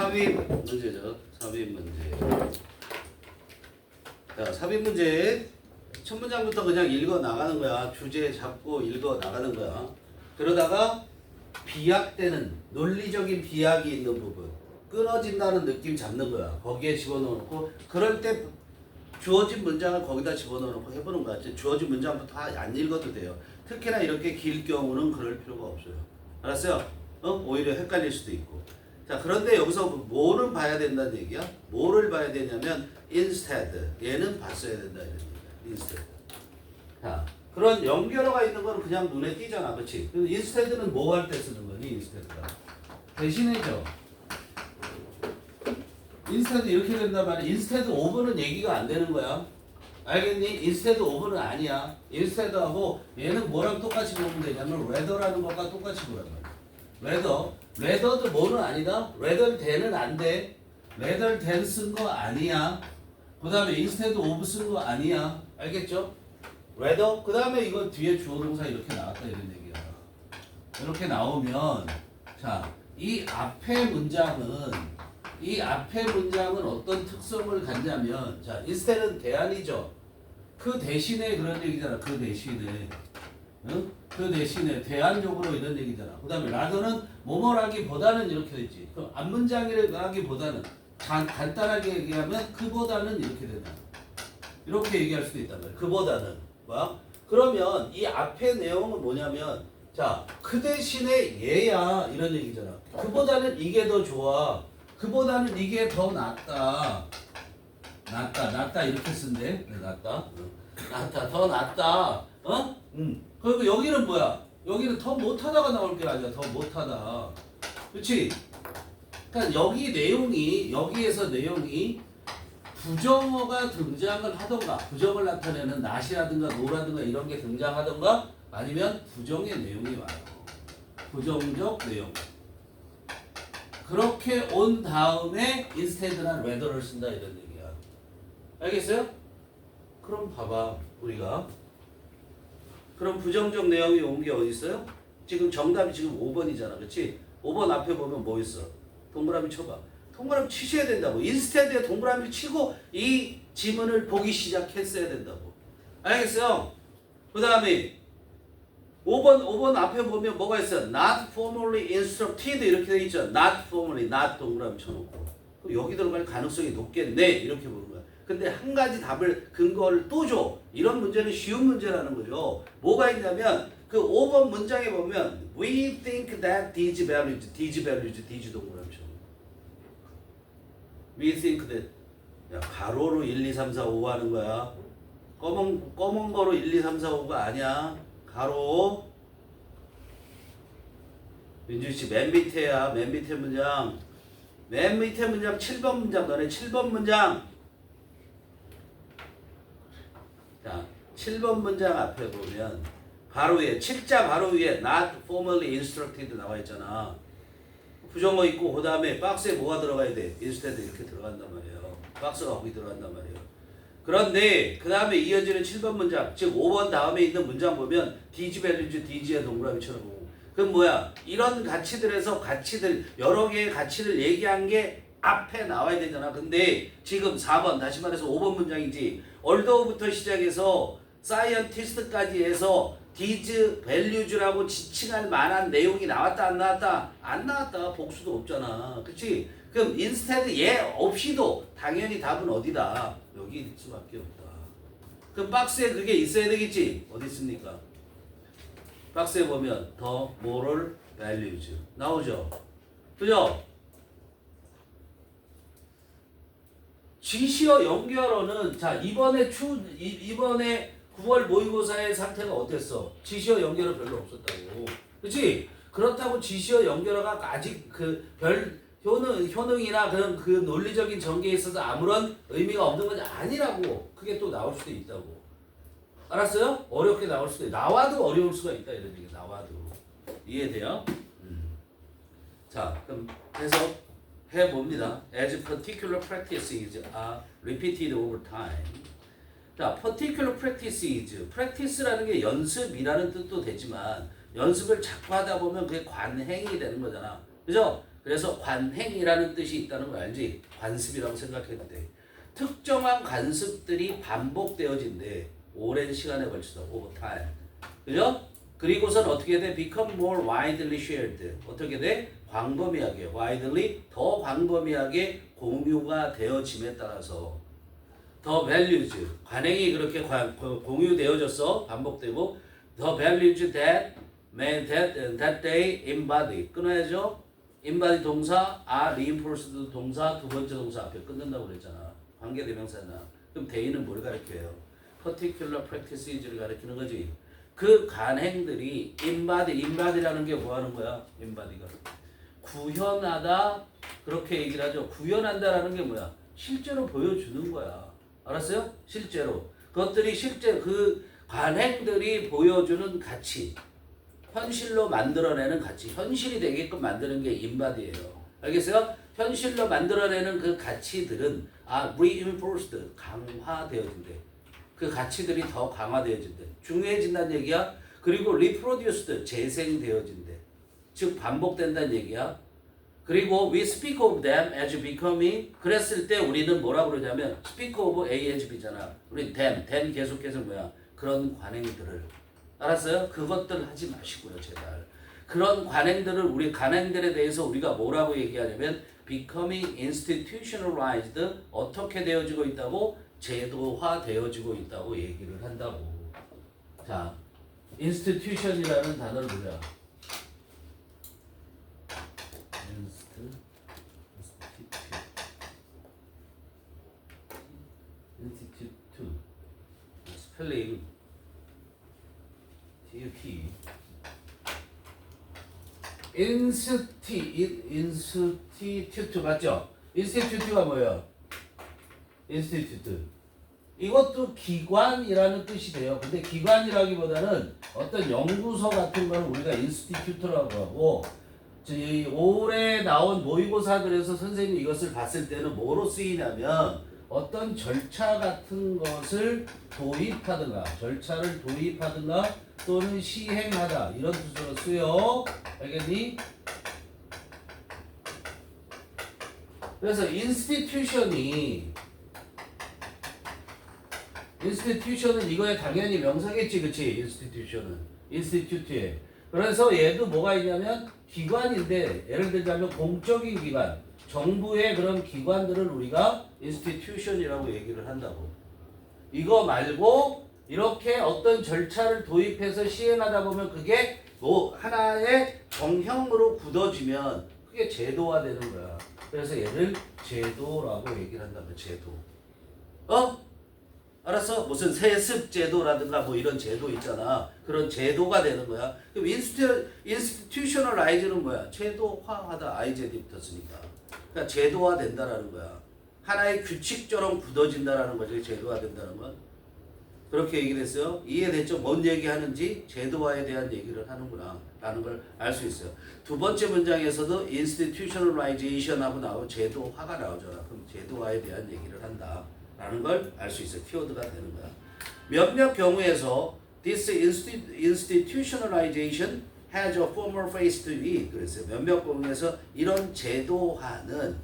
삽입 문제죠. 삽입 문제. 자, 삽입 문제. 첫 문장부터 그냥 읽어 나가는 거야. 주제 잡고 읽어 나가는 거야. 그러다가 비약되는 논리적인 비약이 있는 부분, 끊어진다는 느낌 잡는 거야. 거기에 집어넣고 그럴 때 주어진 문장을 거기다 집어넣고 해보는 거야. 주어진 문장부터 안 읽어도 돼요. 특히나 이렇게 길 경우는 그럴 필요가 없어요. 알았어요? 오히려 헷갈릴 수도 있고. 자, 그런데 여기서 뭐를 봐야 된다는 얘기야? 뭐를 봐야 되냐면 instead. 얘는 봤어야 된다 이런 얘기야. instead. 자, 그런 연결어가 있는 거는 그냥 눈에 띄잖아. 그렇지? instead는 뭐 할 때 쓰는 거니? instead가 대신해죠. instead 이렇게 된단 말이야. instead of는 얘기가 안 되는 거야. 알겠니? instead of는 아니야. instead하고 얘는 뭐랑 똑같이 보면 되냐면 rather라는 것과 똑같이 보란 말이야. rather도 뭐는 아니다. rather than은 안 돼. rather than 쓴 거 아니야. 그 다음에 instead of 쓴 거 아니야. 알겠죠? rather 그 다음에 이거 뒤에 주어 동사 이렇게 나왔다 이런 얘기야. 이렇게 나오면 자, 이 앞에 문장은 어떤 특성을 갖냐면 자, instead은 대안이죠. 그 대신에 그런 얘기잖아. 그 대신에 응? 그 대신에 대안적으로 이런 얘기잖아. 그 다음에 rather는 뭐뭐라기보다는 이렇게 되지. 그 앞문장이라기보다는 간단하게 얘기하면 그보다는 이렇게 된다. 이렇게 얘기할 수도 있단 말이야. 그보다는 뭐? 그러면 이 앞에 내용은 뭐냐면 자, 그 대신에 얘야 이런 얘기잖아. 그보다는 이게 더 좋아. 그보다는 이게 더 낫다. 낫다 이렇게 쓴대. 낫다. 더 낫다. 그리고 여기는 뭐야? 여기는 더 못하다가 나올 게 아니야. 더 못하다. 그렇지? 그러니까 여기에서 내용이 부정어가 등장을 하던가, 부정을 나타내는 not이라든가 no라든가 이런 게 등장하던가, 아니면 부정의 내용이 와요. 부정적 내용. 그렇게 온 다음에 instead나 rather를 쓴다 이런 얘기야. 알겠어요? 그럼 봐봐 우리가 그럼 부정적 내용이 온 게 어디 있어요? 지금 정답이 지금 5번이잖아. 그렇지? 5번 앞에 보면 뭐 있어? 동그라미 쳐봐. 동그라미 치셔야 된다고. instead에 동그라미를 치고 이 지문을 보기 시작했어야 된다고. 알겠어요? 그 다음에 5번 앞에 보면 뭐가 있어요? Not formally instructed 이렇게 돼 있죠. Not formally, not 동그라미 쳐놓고. 그럼 여기 들어갈 가능성이 높겠네 이렇게 보는 거야. 근데 한 가지 답을 근거를 또 줘. 이런 문제는 쉬운 문제라는 거죠. 뭐가 있냐면 그 5번 문장에 보면 We think that these values 동그라미 쳐. We think that 야, 가로로 1, 2, 3, 4, 5 하는 거야. 검은 거로 1, 2, 3, 4, 5가 아니야. 가로. 민주씨 맨 밑에야. 맨 밑에 문장. 맨 밑에 문장 7번 문장. 너네 7번 문장. 자, 7번 문장 앞에 보면 바로 위에 7자 바로 위에 not formally instructed 나와 있잖아. 부정어 있고 그 다음에 박스에 뭐가 들어가야 돼? instead 이렇게 들어간단 말이에요. 박스가 거기 들어간단 말이에요. 그런데 그 다음에 이어지는 7번 문장, 즉 5번 다음에 있는 문장 보면 these values, these의 동그라미처럼 보고 그럼 뭐야? 이런 가치들에서 여러 개의 가치를 얘기한 게 앞에 나와야 되잖아. 근데 지금 4번 다시 말해서 5번 문장이지. although부터 시작해서 scientist까지 해서 these values라고 지칭할 만한 내용이 나왔다 안 나왔다? 안 나왔다. 복수도 없잖아. 그치? 그럼 instead 얘 없이도 당연히 답은 어디다? 여기 있을 수밖에 없다. 그럼 박스에 그게 있어야 되겠지? 어디 있습니까? 박스에 보면 the moral values 나오죠? 그죠? 지시어 연결어는 자 이번에 9월 모의고사의 상태가 어땠어? 지시어 연결어 별로 없었다고. 그렇지? 그렇다고 지시어 연결어가 아직 그 별 효능이나 그런 그 논리적인 전개에 있어서 아무런 의미가 없는 건 아니라고. 그게 또 나올 수도 있다고. 알았어요? 어렵게 나올 수도 있고 나와도 어려울 수가 있다 이런 얘기. 나와도 이해돼요? 자 그럼 해석 해봅니다. As particular practices are repeated over time. 자, particular practices. practice라는 게 연습이라는 뜻도 되지만 연습을 자꾸 하다 보면 그게 관행이 되는 거잖아. 그죠? 그래서 관행이라는 뜻이 있다는 걸 알지? 관습이라고 생각해도 돼. 특정한 관습들이 반복되어진대. 오랜 시간에 걸쳐서 over time. 그죠? 그리고선 어떻게 돼? become more widely shared. 어떻게 돼? 광범위하게, widely, 더 광범위하게 공유가 되어짐에 따라서 더 values, 관행이 그렇게 공유되어져서 반복되고 the values that they embody. 끊어야죠. embody 동사, are reinforced 동사, 두 번째 동사 앞에 끊는다고 그랬잖아. 관계대명사나. 그럼 they는 뭘 가리켜요? particular practices를 가리키는 거지. 그 관행들이 embody라는 게 뭐 하는 거야? embody가 구현하다, 그렇게 얘기를 하죠. 구현한다라는 게 뭐야? 실제로 보여주는 거야. 알았어요? 실제로. 그것들이 실제 그 관행들이 보여주는 가치, 현실로 만들어내는 가치, 현실이 되게끔 만드는 게 인바디예요. 알겠어요? 현실로 만들어내는 그 가치들은 reinforced, 강화되어진대. 그 가치들이 더 강화되어진대. 중요해진다는 얘기야. 그리고 reproduced, 재생되어진대. 즉 반복된다는 얘기야. 그리고 we speak of them as becoming, 그랬을 때 우리는 뭐라고 그러냐면 speak of A as B잖아. 우리 them 계속해서 뭐야? 그런 관행들을. 알았어요? 그것들 하지 마시고요, 제발. 그런 관행들을, 우리 관행들에 대해서 우리가 뭐라고 얘기하냐면 becoming institutionalized, 어떻게 되어지고 있다고? 제도화되어지고 있다고 얘기를 한다고. 자, institution이라는 단어를 보자. institute, 스펠링 TUT, institute 맞죠? institute가 뭐예요? institute. 이것도 기관이라는 뜻이 돼요. 근데 기관이라기보다는 어떤 연구소 같은 거는 우리가 institute라고 하고, 올해 나온 모의고사들에서 선생님이 이것을 봤을 때는 뭐로 쓰이냐면 어떤 절차 같은 것을 도입하든가, 절차를 도입하든가 또는 시행하다, 이런 뜻으로 쓰여. 알겠니? 그래서 institution은 이거에 당연히 명사겠지, 그치? institute에. 그래서 얘도 뭐가 있냐면 기관인데, 예를 들자면 공적인 기관, 정부의 그런 기관들을 우리가 institution이라고 얘기를 한다고. 이거 말고 이렇게 어떤 절차를 도입해서 시행하다 보면 그게 뭐 하나의 정형으로 굳어지면 그게 제도화되는 거야. 그래서 얘를 제도라고 얘기를 한다면 제도. 알았어? 무슨 세습 제도라든가 뭐 이런 제도 있잖아. 그런 제도가 되는 거야. 그럼 institutionalize는 뭐야? 제도화하다. IZ이 붙었으니까. 그러니까 제도화 된다라는 거야. 하나의 규칙처럼 굳어진다라는 거죠. 제도화 된다는 건. 그렇게 얘기를 했어요. 이해됐죠? 뭔 얘기하는지 제도화에 대한 얘기를 하는구나 라는 걸 알 수 있어요. 두 번째 문장에서도 institutionalization하고 나오고 제도화가 나오잖아. 그럼 제도화에 대한 얘기를 한다 라는 걸 알 수 있어요. 키워드가 되는 거야. 몇몇 경우에서 this institutionalization has a formal face to it. 그랬어요. 몇몇 경우에서 이런 제도화는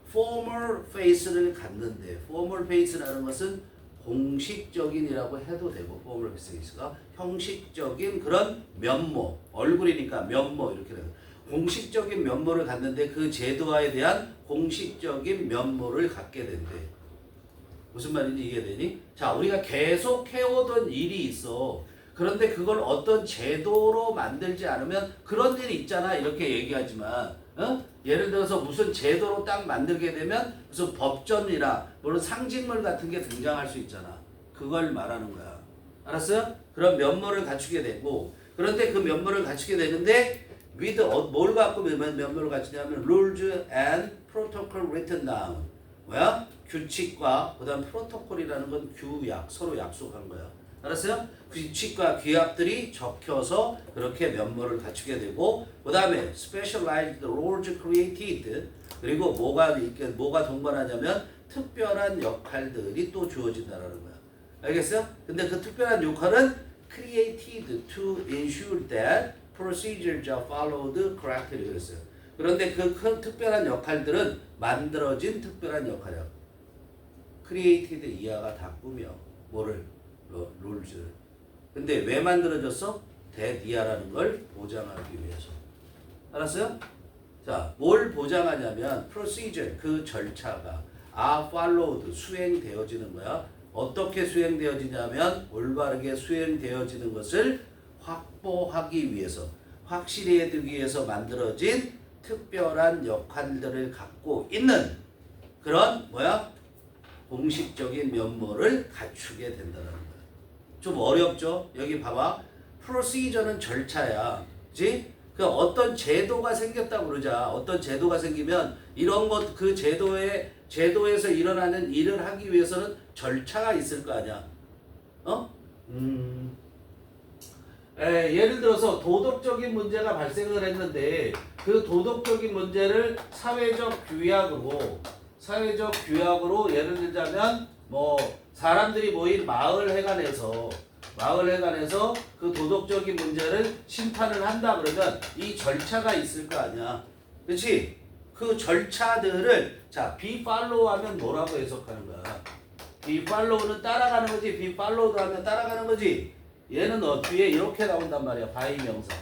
formal face를 갖는데, formal face라는 것은 공식적인이라고 해도 되고, formal face가 형식적인 그런 면모, 얼굴이니까 면모 이렇게 돼요. 공식적인 면모를 갖는데 그 제도화에 대한 공식적인 면모를 갖게 된대. 무슨 말인지 이해되니? 자, 우리가 계속 해오던 일이 있어. 그런데 그걸 어떤 제도로 만들지 않으면, 그런 일이 있잖아 이렇게 얘기하지만, 예를 들어서 무슨 제도로 딱 만들게 되면 무슨 법전이나 물론 상징물 같은 게 등장할 수 있잖아. 그걸 말하는 거야. 알았어요? 그런 면모를 갖추게 되고, 그런데 그 면모를 갖추게 되는데 with 뭘 갖고 면모를 갖추냐면 rules and protocol written down. 뭐야? 규칙과 그다음 프로토콜이라는 건 규약, 서로 약속한 거야. 알았어요? 규칙과 규약들이 적혀서 그렇게 면모를 갖추게 되고, 그 다음에 specialized roles created, 그리고 뭐가 동반하냐면 특별한 역할들이 또 주어진다라는 거야. 알겠어요? 근데 그 특별한 역할은 created to ensure that procedures are followed correctly 그랬어요. 그런데 그 큰 특별한 역할들은 만들어진 특별한 역할이야. 크리에이티드 이하가 다 꾸며. 뭐를? 룰즈를. 근데 왜 만들어졌어? 대이하라는 걸 보장하기 위해서. 알았어요? 자, 뭘 보장하냐면 procedure, 그 절차가 are followed, 수행되어지는 거야. 어떻게 수행되어지냐면 올바르게 수행되어지는 것을 확보하기 위해서, 확실히 해두기 위해서 만들어진 특별한 역할들을 갖고 있는 그런 공식적인 면모를 갖추게 된다는 거야. 좀 어렵죠? 여기 봐봐. 프로시저는 절차야. 그치? 그 어떤 제도가 생겼다고 그러자. 어떤 제도가 생기면 이런 것, 그 제도에서 일어나는 일을 하기 위해서는 절차가 있을 거 아니야. 예를 들어서 도덕적인 문제가 발생을 했는데 그 도덕적인 문제를 사회적 규약으로 예를 들자면 뭐 사람들이 모인 마을회관에서 그 도덕적인 문제를 심판을 한다 그러면 이 절차가 있을 거 아니야. 그렇지? 그 절차들을 자, be follow 하면 뭐라고 해석하는 거야? be follow는 따라가는 거지. be followed 하면 따라가는 거지. 얘는 뒤에 이렇게 나온단 말이야. by 명사.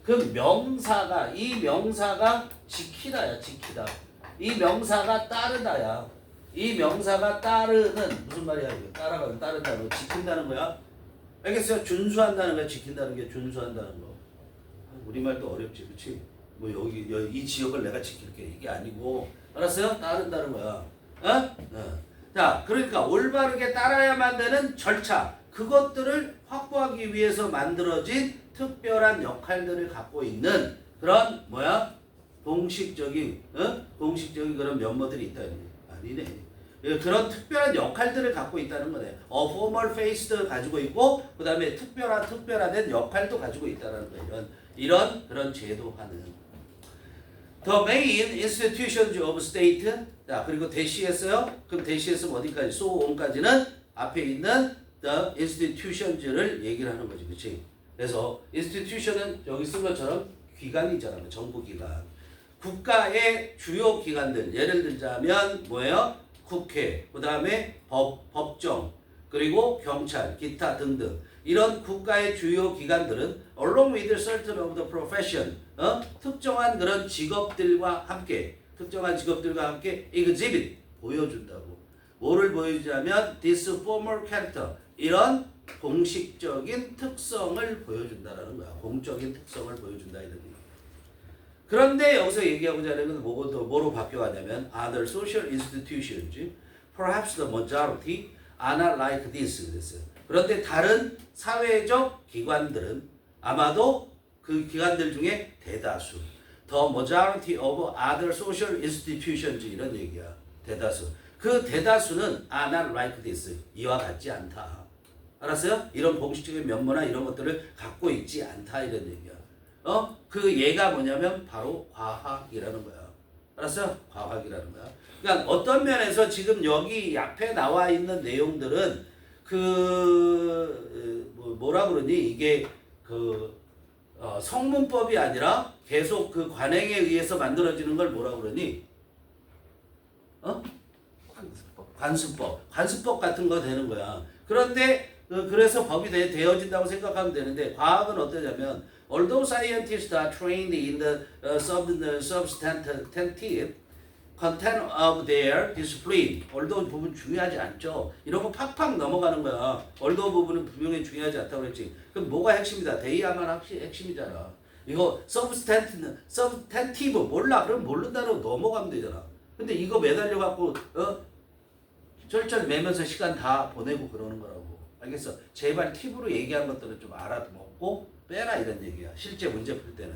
그 명사가 이 명사가 지키다야. 지키다. 이 명사가 따르다야. 이 명사가 따르는 무슨 말이야? 이거 따라가는 따른다는 거 지킨다는 거야. 알겠어요? 준수한다는 거야. 지킨다는 게 준수한다는 거. 우리말도 어렵지, 그렇지? 뭐 여기 이 지역을 내가 지킬게 이게 아니고 알았어요? 따른다는 거야. 자, 그러니까 올바르게 따라야만 되는 절차. 그것들을 확보하기 위해서 만들어진 특별한 역할들을 갖고 있는 그런 공식적인 그런 면모들이 있다. 아니네. 그런 특별한 역할들을 갖고 있다는 거네. formal faced 가지고 있고 그 다음에 특별화된 역할도 가지고 있다는 거예요. 이런 그런 제도화는 The main institutions of state. 자, 그리고 대시했어요. 그럼 대시했으면 어디까지? so on까지는 앞에 있는 the institutions를 얘기를 하는 거지, 그렇지? 그래서 institution은 여기 쓴 것처럼 기관이잖아, 정부기관. 국가의 주요 기관들, 예를 들자면 국회, 그 다음에 법정, 그리고 경찰, 기타 등등. 이런 국가의 주요 기관들은 along with certain of the profession, 특정한 그런 직업들과 함께 exhibit, 보여준다고. 뭐를 보여주냐면 this formal character, 이런 공식적인 특성을 보여준다라는 거야. 공적인 특성을 보여준다 이런 얘기. 그런데 여기서 얘기하고자 하는 건 뭐로 바뀌어가냐면 other social institutions, perhaps the majority, are not like this 그랬어요. 그런데 다른 사회적 기관들은 아마도 그 기관들 중에 대다수, the majority of other social institutions 이런 얘기야. 대다수. 그 대다수는 are not like this, 이와 같지 않다. 알았어요? 이런 공식적인 면모나 이런 것들을 갖고 있지 않다 이런 얘기야. 그 얘가 뭐냐면 바로 과학이라는 거야. 알았어요? 과학이라는 거야. 그러니까 어떤 면에서 지금 여기 앞에 나와 있는 내용들은 뭐라 그러니 이게 성문법이 아니라 계속 그 관행에 의해서 만들어지는 걸 뭐라 그러니? 관습법 같은 거 되는 거야. 그런데 그래서 법이 되어진다고 생각하면 되는데 과학은 어떠냐면 although scientists are trained in the substantive content of their discipline, although 부분 중요하지 않죠. 이런 거 팍팍 넘어가는 거야. although 부분은 분명히 중요하지 않다고 그랬지. 그럼 뭐가 핵심이다? 대의야만 핵심이잖아. 이거 substantive 몰라. 그럼 모른다고 넘어가면 되잖아. 근데 이거 매달려 갖고 절절 매면서 시간 다 보내고 그러는 거라고. 알겠어? 제발 팁으로 얘기한 것들은 좀 알아먹고 빼라 이런 얘기야. 실제 문제 풀 때는.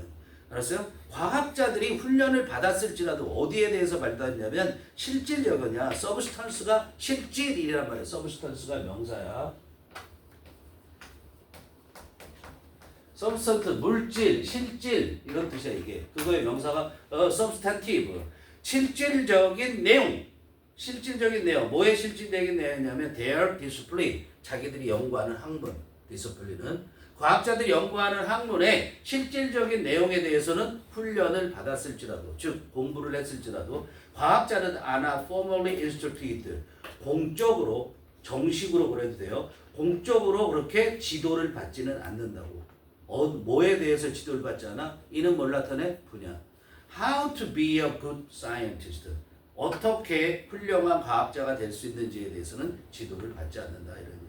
알았어요? 과학자들이 훈련을 받았을지라도 어디에 대해서 발달했냐면 실질력이냐. 서브스턴스가 실질이란 말이야. 서브스턴스가 명사야. 서브스턴스 물질, 실질 이런 뜻이야 이게. 그거의 명사가 substantive. 실질적인 내용. 뭐의 실질적인 내용이냐면 their discipline. 자기들이 연구하는 학문, 디스플린은 과학자들이 연구하는 학문의 실질적인 내용에 대해서는 훈련을 받았을지라도, 즉 공부를 했을지라도 과학자는 아나 formally instructed, 공적으로 정식으로 그래도 돼요. 공적으로 그렇게 지도를 받지는 않는다고. 뭐에 대해서 지도를 받지 않아? 이는 뭘 나타내? 분야. How to be a good scientist. 어떻게 훌륭한 과학자가 될 수 있는지에 대해서는 지도를 받지 않는다 이런 얘기예요.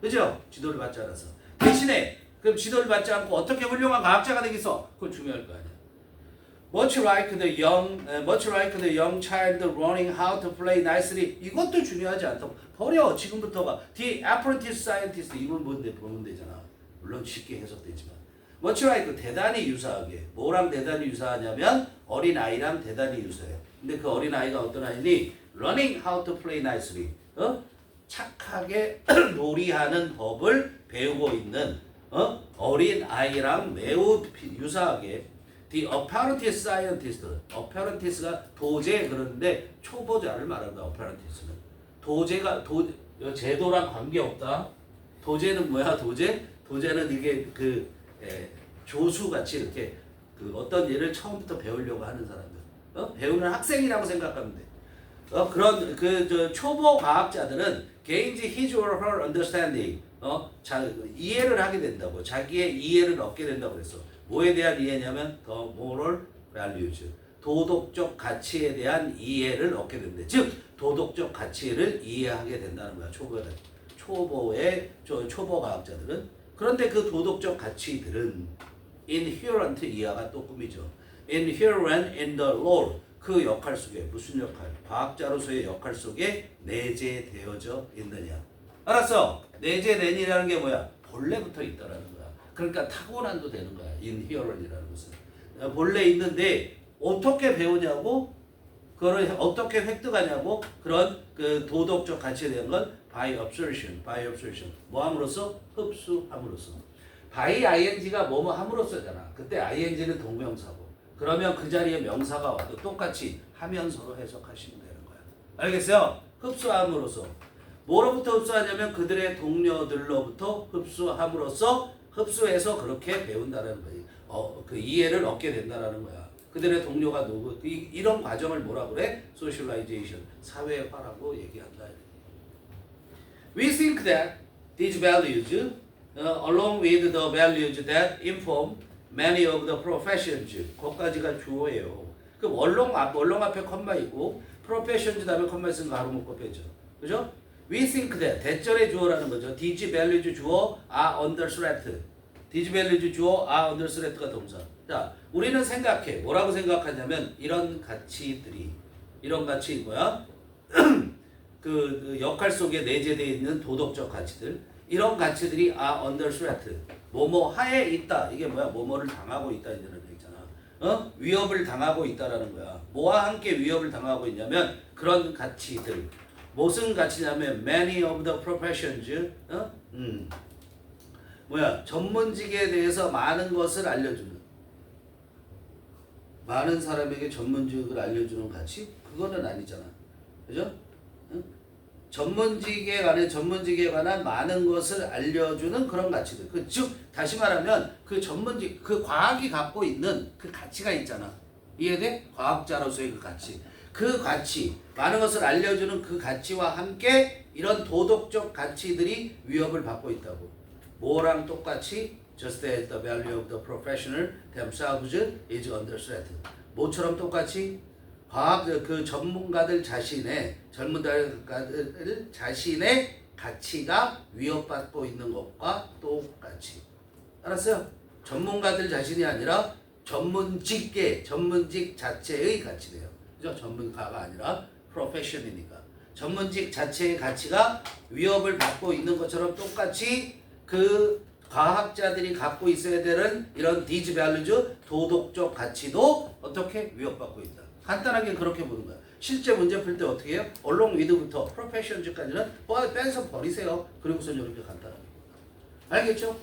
그죠? 지도를 받지 않아서. 대신에 그럼 지도를 받지 않고 어떻게 훌륭한 과학자가 되겠어? 그건 중요할 거 아니야. Much like the young child learning how to play nicely. 이것도 중요하지 않다고. 버려 지금부터가. The apprentice scientist 이건 뭔데 보면 되잖아. 물론 쉽게 해석되지만. Much like 대단히 유사하게. 뭐랑 대단히 유사하냐면 어린 아이랑 대단히 유사해. 근데 그 어린 아이가 어떤 아이니? Learning how to play nicely. 착하게 놀이하는 법을 배우고 있는 어린 아이랑 매우 유사하게. The apprentice scientist. apprentice가 도제 그러는데 초보자를 말하는 거야. apprentice는. 도제가 제도랑 관계없다. 도제는 뭐야? 도제는 이게 조수같이 이렇게 어떤 일을 처음부터 배우려고 하는 사람들. 배우는 학생이라고 생각하면 돼. 그런 초보 과학자들은 gains his or her understanding. 이해를 하게 된다고. 자기의 이해를 얻게 된다고 그랬어. 뭐에 대한 이해냐면 the moral values. 도덕적 가치에 대한 이해를 얻게 된대. 즉 도덕적 가치를 이해하게 된다는 거야. 초보 과학자들은. 그런데 그 도덕적 가치들은 inherent 이하가 또 꿈이죠. inherent in the law. 그 역할 속에 무슨 역할? 과학자로서의 역할 속에 내재되어져 있느냐. 알았어? 내재된이라는 게 뭐야? 본래부터 있다라는 거야. 그러니까 타고난도 되는 거야. inherent이라는 것은. 본래 있는데 어떻게 배우냐고? 그걸 어떻게 획득하냐고? 그런 그 도덕적 가치에 대한 건 by absorption. 뭐 함으로써? 흡수함으로써. by ing가 뭐뭐 함으로써잖아. 그때 ing는 동명사고. 그러면 그 자리에 명사가 와도 똑같이 하면서로 해석하시면 되는 거야. 알겠어요? 흡수함으로써. 뭐로부터 흡수하냐면 그들의 동료들로부터 흡수함으로써 흡수해서 그렇게 배운다는 거야. 그 이해를 얻게 된다는 거야. 그들의 동료가 누구? 이런 과정을 뭐라 그래? socialization, 사회화라고 얘기한다. We think that these values, along with the values that inform many of the professions, 거기까지가 주어예요. 그 원롱 앞에 컴마 있고 professions 다음에 컴마 있으면 바로 묶어 빼죠. 그죠? We think that 대절의 주어라는 거죠. these values 주어 are under threat. these values 주어 are under threat가 동사. 자, 우리는 생각해. 뭐라고 생각하냐면 이런 가치들이 뭐야? 그 역할 속에 내재되어 있는 도덕적 가치들. 이런 가치들이 are under threat. 뭐뭐 하에 있다. 이게 뭐야? 뭐뭐를 당하고 있다 이런 얘기잖아. 위협을 당하고 있다라는 거야. 뭐와 함께 위협을 당하고 있냐면 그런 가치들. 무슨 가치냐면 many of the professions. 전문직에 대해서 많은 것을 알려주는. 많은 사람에게 전문직을 알려주는 가치? 그거는 아니잖아. 그죠? 전문직에 관한 많은 것을 알려주는 그런 가치들. 즉 다시 말하면 그 전문직, 그 과학이 갖고 있는 그 가치가 있잖아. 이해돼? 과학자로서의 그 가치. 그 가치, 많은 것을 알려주는 그 가치와 함께 이런 도덕적 가치들이 위협을 받고 있다고. 뭐랑 똑같이? Just as the value of the professional themselves is under threat. 뭐처럼 똑같이? 그 전문가들 자신의 가치가 위협받고 있는 것과 똑같이. 알았어요? 전문가들 자신이 아니라 전문직 자체의 가치네요. 그죠? 전문가가 아니라 프로페셔널이니까. 전문직 자체의 가치가 위협을 받고 있는 것처럼 똑같이 그 과학자들이 갖고 있어야 되는 이런 these values, 도덕적 가치도 어떻게 위협받고 있다. 간단하게 그렇게 보는 거야. 실제 문제 풀 때 어떻게 해요? along with부터 profession까지는 빼서 버리세요. 그리고서 이렇게 간단하게. 알겠죠?